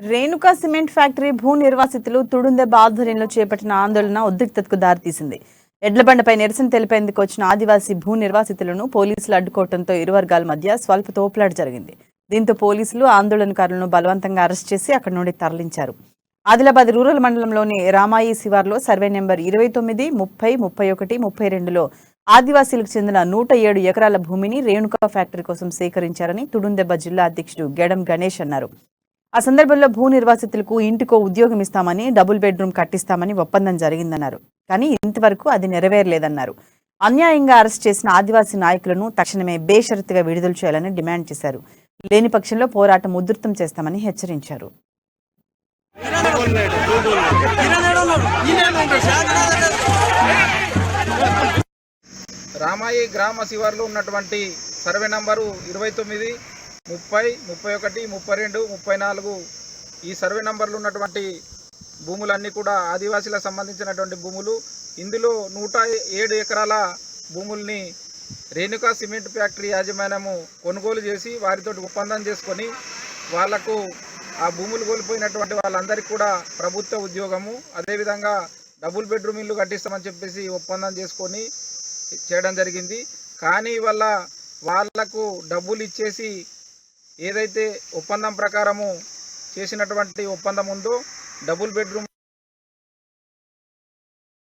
Renuka cement factory భూ నిర్వాసితులు తుడుందెబ్బ ఆధ్వర్యంలో చేపట్టిన ఆందోళన ఉద్రిక్తతకు దారితీసింది. ఎడ్లబండపై నిరసన తెలిపేందుకు వచ్చిన ఆదివాసీ భూ నిర్వాసితులను పోలీసులు అడ్డుకోవడంతో ఇరు వర్గాల మధ్య స్వల్ప తోపులాట జరిగింది. దీంతో పోలీసులు ఆందోళనకారులను బలవంతంగా అరెస్ట్ చేసి అక్కడి నుండి తరలించారు. ఆదిలాబాద్ రూరల్ మండలంలోని రామాయి శివార్లో సర్వే నెంబర్ 29, 30, 31, 32లో ఆదివాసీలకు చెందిన 107 ఎకరాల భూమిని రేణుకా ఫ్యాక్టరీ కోసం సేకరించారని తుడుందెబ్బ జిల్లా అధ్యక్షుడు గెడం గణేష్ అన్నారు. ఆ సందర్భంలో భూ నిర్వాసితులకు ఇంటికో ఉద్యోగం ఇస్తామని, డబుల్ బెడ్రూమ్ కట్టిస్తామని ఒప్పందం జరిగిందన్నారు. కానీ ఇంతవరకు అది నెరవేరలేదన్నారు. అన్యాయంగా అరెస్ట్ చేసిన ఆదివాసీ నాయకులను తక్షణమే బేషరతుగా విడుదల చేయాలని డిమాండ్ చేశారు. లేని పక్షంలో పోరాటం ఉధృతం చేస్తామని హెచ్చరించారు. రామాయి గ్రామ శివార్లో ఉన్నటువంటి సర్వే నంబరు 29, 30, 31, 32, 34 ఈ సర్వే నంబర్లు ఉన్నటువంటి భూములన్నీ కూడా ఆదివాసీలకు సంబంధించినటువంటి భూములు. ఇందులో 107 ఎకరాల భూముల్ని రేణుకా సిమెంట్ ఫ్యాక్టరీ యాజమాన్యము కొనుగోలు చేసి వారితో ఒప్పందం చేసుకొని వాళ్లకు ఆ భూములు కోల్పోయినటువంటి వాళ్ళందరికీ కూడా ప్రభుత్వ ఉద్యోగము, అదేవిధంగా డబుల్ బెడ్రూమ్ ఇల్లు కట్టిస్తామని చెప్పేసి ఒప్పందం చేసుకొని చేయడం జరిగింది. కానీ వాళ్లకు డబ్బులు ఇచ్చేసి ఏదైతే ఒప్పందం ప్రకారము చేసినటువంటి ఒప్పందం ఉందో డబుల్ బెడ్రూమ్